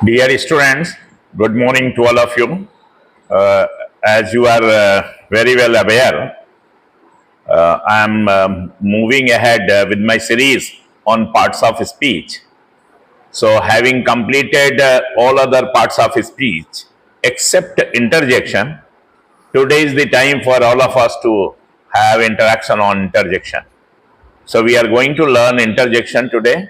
Dear students, good morning to all of you. As you are very well aware, I am moving ahead with my series on parts of speech. So, having completed all other parts of speech except interjection, today is the time for all of us to have interaction on interjection. So, we are going to learn interjection today.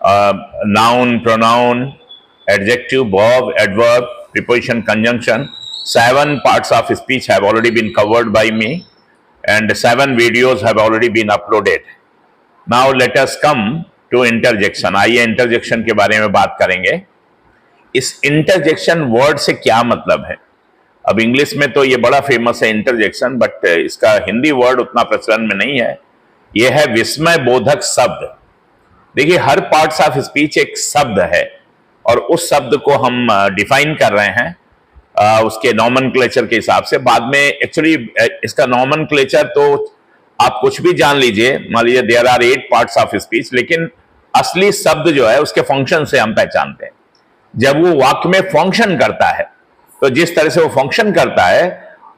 Noun, pronoun, adjective, verb, adverb, preposition, conjunction. 7 parts of speech have already been covered by me and 7 videos have already been uploaded. Now let us come to interjection. आइए interjection के बारे में बात करेंगे. इस interjection word से क्या मतलब है? अब इंग्लिश में तो ये बड़ा फेमस है interjection, बट इसका हिंदी वर्ड उतना प्रचलन में नहीं है. ये है विस्मय बोधक शब्द. देखिए, हर पार्ट्स ऑफ स्पीच एक शब्द है और उस शब्द को हम डिफाइन कर रहे हैं उसके नॉमनक्लेचर के हिसाब से. बाद में एक्चुअली इसका नॉमनक्लेचर तो आप कुछ भी जान लीजिए, मान लीजिए there are 8 parts of speech, लेकिन असली शब्द जो है उसके फंक्शन से हम पहचानते हैं. जब वो वाक्य में फंक्शन करता है तो जिस तरह से वो फंक्शन करता है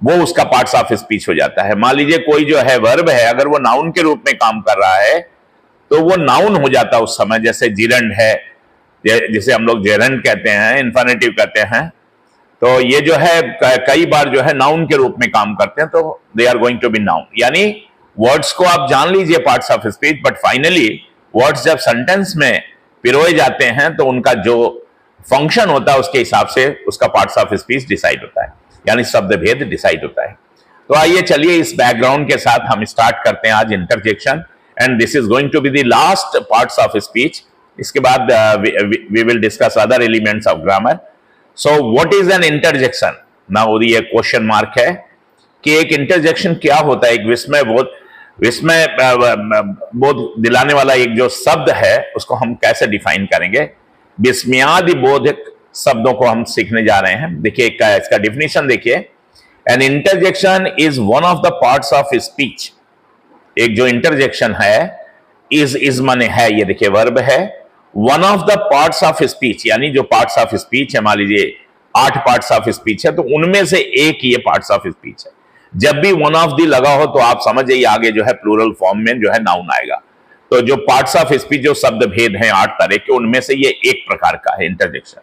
वो उसका पार्ट्स ऑफ स्पीच हो जाता है. मान लीजिए कोई जो है वर्ब है, अगर वो नाउन के रूप में काम कर रहा है तो वो नाउन हो जाता है उस समय. जैसे जिरंड है, जिसे हम लोग जेरंड कहते हैं, इन्फिनेटिव कहते हैं, तो ये जो है कई बार जो है नाउन के रूप में काम करते हैं, तो they are going to be noun. यानी वर्ड्स को आप जान लीजिए parts of speech, but finally words जब सेंटेंस में पिरोए जाते हैं तो उनका जो फंक्शन होता है उसके हिसाब से उसका पार्ट्स ऑफ स्पीच डिसाइड होता है, यानी शब्द भेद डिसाइड होता है. तो आइए चलिए इस बैकग्राउंड के साथ हम स्टार्ट करते हैं आज interjection, and this is going to be the last parts of speech. इसके बाद we will discuss other elements of grammar. So what is an interjection? Now ये क्वेश्चन मार्क है कि एक इंटरजेक्शन क्या होता है. एक विस्मय बोध दिलाने वाला एक जो शब्द है उसको हम कैसे डिफाइन करेंगे. विस्मयादि बोधक शब्दों को हम सीखने जा रहे हैं. देखिए इसका डिफिनेशन देखिए. An interjection is one of the parts of speech. एक जो इंटरजेक्शन है, इज माने है, ये देखिए वर्ब है. One of the parts of speech, यानी जो पार्ट्स ऑफ स्पीच है, मान लीजिए 8 पार्ट्स ऑफ स्पीच है तो उनमें से एक ये पार्ट्स ऑफ स्पीच है. जब भी वन ऑफ द लगा हो तो आप समझ जाइए आगे जो है प्लूरल फॉर्म में जो है नाउन आएगा. तो जो पार्ट्स ऑफ स्पीच, जो शब्द भेद हैं 8 तरह के, उनमें से ये एक प्रकार का है interjection,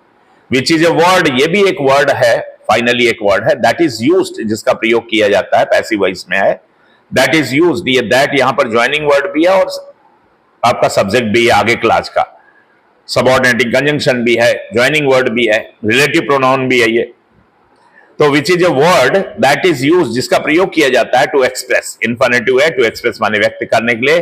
which is a word. ये भी एक वर्ड है, फाइनली एक वर्ड है, दैट इज यूज्ड, जिसका प्रयोग किया जाता है, पैसिव वॉइस में है, दैट इज यूज्ड. ये दैट यहां पर ज्वाइनिंग वर्ड भी है और आपका सब्जेक्ट भी है आगे क्लास का, सबऑर्डिनेटिंग कंजंक्शन भी है, ज्वाइनिंग वर्ड भी है, रिलेटिव प्रोनाउन भी है ये. तो which is a word that is used, जिसका प्रयोग किया जाता है टू एक्सप्रेस. इन्फिनेटिव है, टू एक्सप्रेस माने व्यक्त करने के लिए.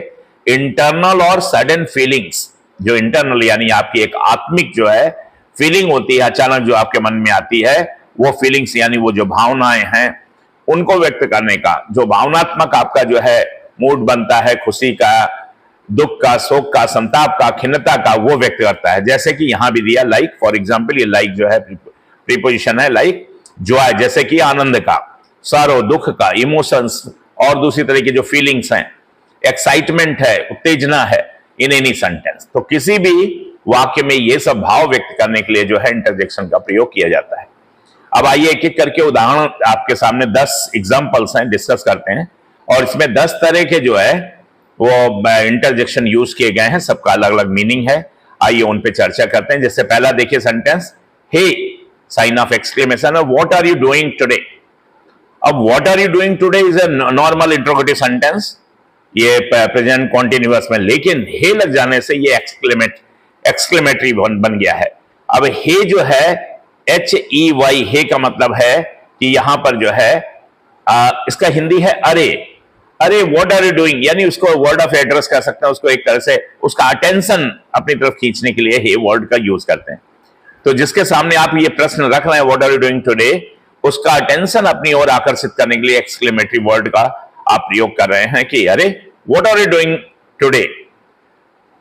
इंटरनल और सडन फीलिंग्स, जो इंटरनल यानी आपकी एक आत्मिक जो है फीलिंग होती है, अचानक जो आपके मन में आती है, वो फीलिंग्स यानी वो जो भावनाएं हैं उनको व्यक्त करने का, जो भावनात्मक आपका जो है मूड बनता है, खुशी का, दुख का, शोक का, संताप का, खिन्नता का, वो व्यक्त करता है. जैसे कि यहां भी दिया लाइक, फॉर एग्जांपल ये लाइक जो है प्रीपोजिशन है, लाइक जॉय, जैसे कि आनंद का, सरो दुख का, इमोशंस, और दूसरी तरह की जो फीलिंग्स हैं, एक्साइटमेंट है, उत्तेजना है, इन एनी सेंटेंस. तो किसी भी वाक्य में ये सब भाव व्यक्त करने के लिए जो है इंटरजेक्शन का प्रयोग किया जाता है. अब आइए एक एक करके उदाहरण आपके सामने 10 एग्जाम्पल्स हैं, डिस्कस करते हैं. और इसमें 10 तरह के जो है वो इंटरजेक्शन यूज किए गए हैं, सबका अलग अलग मीनिंग है. आइए उन पे चर्चा करते हैं. जैसे पहला देखिए sentence, hey, sign of exclamation, what are you doing today. अब what are you doing today is a normal interrogative sentence, ये प्रेजेंट कॉन्टिन्यूअस में, लेकिन हे लग जाने से ये एक्सक्लेमेटरी बन गया है. अब हे जो है HEY, हे का मतलब है कि यहां पर जो है इसका हिंदी है अरे. अरे व्हाट आर यू डूइंग, यानी उसको वर्ड ऑफ एड्रेस कह सकते हैं, उसको एक तरह से उसका अटेंशन अपनी तरफ खींचने के लिए हे वर्ड का यूज करते हैं. तो जिसके सामने आप ये प्रश्न रख रहे हैं what are you doing today, उसका अटेंशन अपनी ओर आकर्षित करने के लिए एक्सक्लेमेटरी वर्ड का आप प्रयोग कर रहे हैं कि अरे what are you doing today.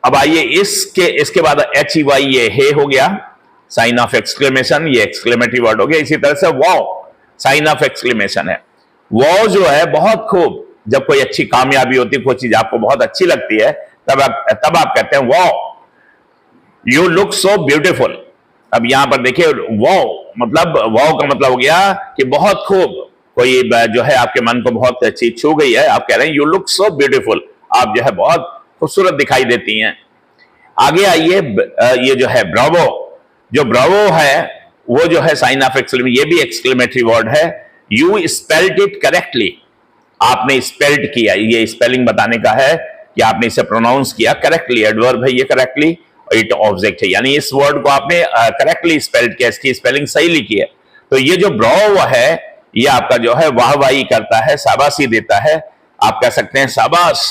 अब आइए इसके बाद HEY, ये हे हो गया, साइन ऑफ एक्सक्लेमेशन, ये एक्सक्लेमेटरी वर्ड हो गया. इसी तरह से वाओ, साइन ऑफ एक्सक्लेमेशन है. वाओ जो है बहुत खूब, जब कोई अच्छी कामयाबी होती है, कोई चीज आपको बहुत अच्छी लगती है, तब आप कहते हैं wow, you look so beautiful. अब यहां पर देखिए वाओ, मतलब वाओ का मतलब हो गया कि बहुत खूब, कोई जो है आपके मन को बहुत चीज छू गई है, आप कह रहे हैं यू लुक सो ब्यूटीफुल, आप जो है बहुत खूबसूरत दिखाई देती हैं। आगे आइए, ये जो है ब्रावो, जो ब्रावो है वो जो है साइन ऑफ एक्सक्लेमेशन, ये भी एक्सक्लेमेटरी वर्ड है। यू स्पेल्ड इट करेक्टली, आपने स्पेल्ड किया, ये स्पेलिंग बताने का है कि आपने इसे प्रोनाउंस किया करेक्टली, एडवर्ब है ये करेक्टली, इट ऑब्जेक्ट है, यानी इस वर्ड को आपने करेक्टली स्पेल्ड किया, इसकी स्पेलिंग सही लिखी है। तो ये जो ब्रावो है ये आपका जो है वाहवाही करता है, शाबाशी देता है, आप कह सकते हैं शाबाश,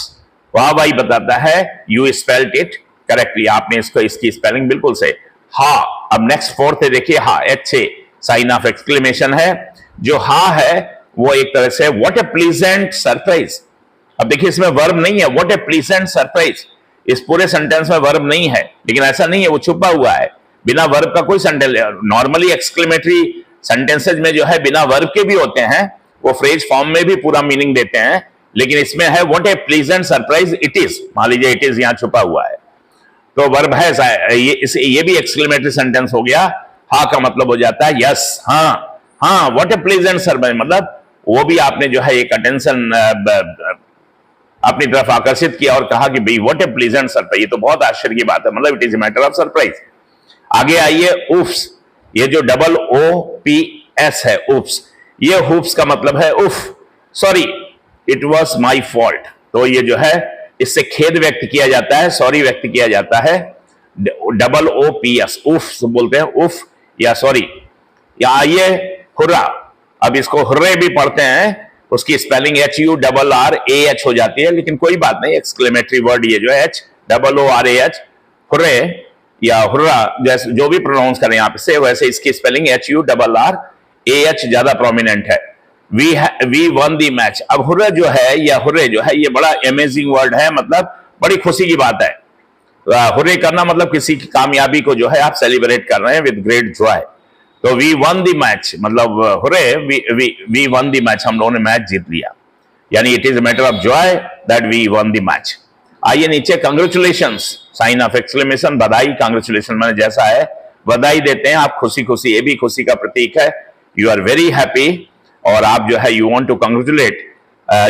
वाहवाही बताता है, यू स्पेल्ड इट करेक्टली, आपने इसको इसकी स्पेलिंग बिल्कुल सही। हा, अब नेक्स्ट फोर्थ है, देखिए ha, H A, sign of exclamation है। जो हा है वो एक तरह से व्हाट ए प्लीजेंट सरप्राइज, अब देखिए इसमें वर्ब नहीं है, व्हाट ए प्लीजेंट सरप्राइज, इस पूरे सेंटेंस में वर्ब नहीं है, लेकिन ऐसा नहीं है, वो छुपा हुआ है, बिना वर्ब का कोई सेंटेंस। नॉर्मली एक्सक्लेमेटरी सेंटेंसेज में जो है बिना वर्ब के भी होते हैं, वो फ्रेज फॉर्म में भी पूरा मीनिंग देते हैं, लेकिन इसमें है what A pleasant surprise it is, मान लीजिए इट इज यहां छुपा हुआ है, तो वर्ब है, ये भी एक्सक्लेमेटरी सेंटेंस हो गया। हा का मतलब हो जाता है यस, हाँ हाँ, व्हाट ए प्लीजेंट सरप्राइज, मतलब वो भी आपने जो है एक अटेंशन अपनी तरफ आकर्षित किया और कहा कि भाई व्हाट ए प्लीजेंट सरप्राइज, ये तो बहुत आश्चर्य की बात है, मतलब it is a matter of surprise. आगे आइए, उफ्स, ये जो डबल ओ पी एस है, उफ्स, ये हुफ्स का मतलब है उफ, sorry it was my fault, तो ये जो है इससे खेद व्यक्त किया जाता है, सॉरी व्यक्त किया जाता है, डबल ओ पी एस, उफ बोलते हैं, उफ या सॉरी। या आइए हुर्रा, अब इसको हुर्रे भी पढ़ते हैं, उसकी spelling H U double R A H हो जाती है, लेकिन कोई बात नहीं, एक्सक्लेमेटरी वर्ड ये जो है H double O R A H, hurray या हुर्रा, जैसे जो भी प्रोनाउंस करें आप इससे, वैसे इसकी spelling H U double R A H ज्यादा प्रोमिनेंट है। वी वन दी मैच, अब हुर्रे जो है या हुर्रे जो है ये बड़ा अमेजिंग वर्ड है, मतलब बड़ी खुशी की बात है। हुर्रे करना मतलब किसी की कामयाबी को जो है आप सेलिब्रेट कर रहे हैं विद ग्रेट जॉय। तो वी वन दी मैच, मतलब hurray, we won the match, हम लोगों ने मैच जीत लिया, यानी it is a matter of joy that we won the match. आइए नीचे, कंग्रेचुलेशंस, साइन ऑफ एक्सक्लेमेशन, बधाई, कंग्रेचुलेशन मैंने जैसा है बधाई देते हैं आप, खुशी खुशी, ये भी खुशी का प्रतीक है, यू आर वेरी हैप्पी, और आप जो है you want to congratulate,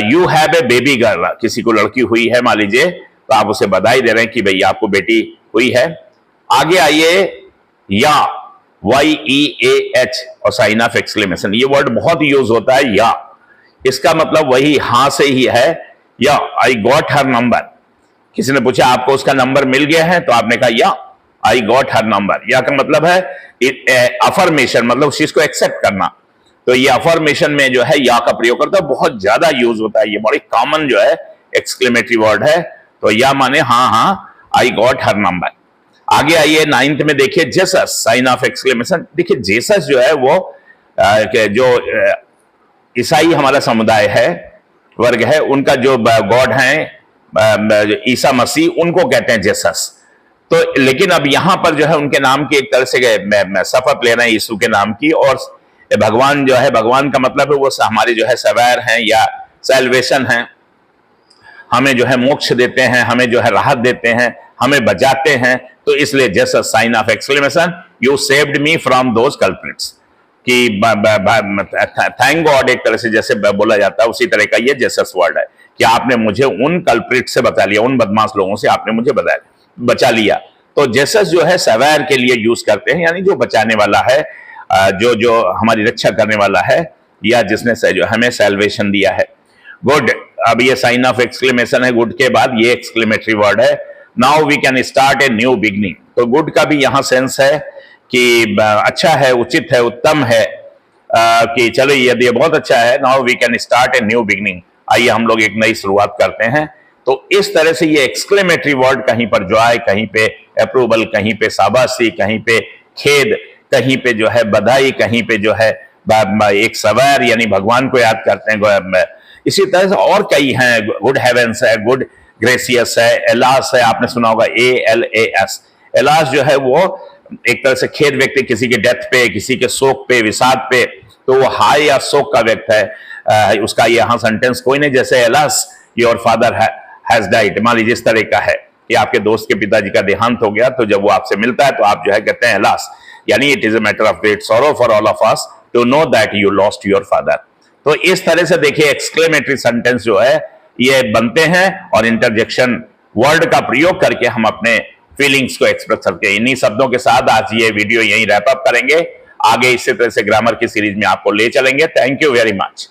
you have a baby girl, किसी को लड़की हुई है मान लीजिए, तो आप उसे बधाई दे रहे हैं कि भाई आपको बेटी हुई है। आगे आइए, या, वाई ई ए एच और साइन ऑफ एक्सक्लेमेशन, ये वर्ड बहुत यूज होता है, या, इसका मतलब वही हाँ से ही है, या आई गॉट हर नंबर, किसी ने पूछा आपको उसका नंबर मिल गया है, तो आपने कहा या आई गॉट हर नंबर, या का मतलब है अफर्मेशन, मतलब उस चीज को एक्सेप्ट करना, तो ये अफर्मेशन में जो है या का प्रयोग करता है, बहुत ज्यादा यूज होता है, ये बड़ी कॉमन जो है एक्सक्लेमेटरी वर्ड है, तो या माने हाँ हाँ, आई गॉट हर नंबर। आगे आइए, 9th में देखिए, जेसस, साइन ऑफ एक्सक्लेमेशन, देखिए जेसस जो है वो जो ईसाई हमारा समुदाय है, वर्ग है, उनका जो गॉड है ईसा मसीह, उनको कहते हैं जेसस। तो लेकिन अब यहां पर जो है उनके नाम की एक तरह से शपथ ले रहे हैं यीशु के नाम की, और भगवान जो है, भगवान का मतलब है वो हमारे जो है सवैर हैं या सैल्वेशन हैं, हमें जो है मोक्ष देते हैं, हमें जो है राहत देते हैं, हमें बचाते हैं, तो इसलिए Jesus, sign of exclamation, you saved me from those culprits, कि थैंक गॉड एक तरह से जैसे बोला जाता है, उसी तरह का ये जेसस वर्ड है कि आपने मुझे उन कल्प्रिट से बचा लिया, उन बदमाश लोगों से आपने मुझे बचा लिया। तो जेसस जो है सवैर के लिए यूज करते हैं, यानी जो बचाने वाला है, जो जो हमारी रक्षा करने वाला है, या जिसने जो हमें सैल्वेशन दिया है। गुड, अब ये साइन ऑफ एक्सक्लेमेशन है, गुड के बाद ये एक्सक्लेमेटरी वर्ड है, now we can start a new beginning. तो गुड का भी यहां सेंस है कि अच्छा है, उचित है, उत्तम है, कि चलो यदि ये बहुत अच्छा है, now we can start a new beginning, आइए हम लोग एक नई शुरुआत करते हैं। तो इस तरह से ये एक्सक्लेमेटरी वर्ड, कहीं पर जॉय, कहीं पे अप्रूवल, कहीं पे शाबाशी, कहीं पे खेद, कहीं पे जो है बधाई, कहीं पे जो है एक सवैर यानी भगवान को याद करते हैं। इसी तरह से और कई हैं, गुड हेवेंस है, गुड ग्रेसियस है, एलास है, आपने सुना होगा ALAS। एलास जो है वो एक तरह से खेद व्यक्ति, किसी के डेथ पे, किसी के शोक पे, विषाद पे, तो वो हाय या शोक का व्यक्त है, उसका यहाँ सेंटेंस कोई नहीं, जैसे alas your father has died, मान लीजिए इस तरह का है कि आपके दोस्त के पिताजी का देहांत हो गया, तो जब वो आपसे मिलता है तो आप जो है कहते हैं एलास, यानी it is a matter of great sorrow for all of us to know that you lost your father. तो इस तरह से देखिए एक्सक्लेमेटरी सेंटेंस जो है ये बनते हैं और इंटरजेक्शन वर्ड का प्रयोग करके हम अपने फीलिंग्स को एक्सप्रेस करके इन्हीं शब्दों के साथ आज ये वीडियो यहीं रैप अप करेंगे। आगे इसी तरह से ग्रामर की सीरीज में आपको ले चलेंगे। Thank you very much.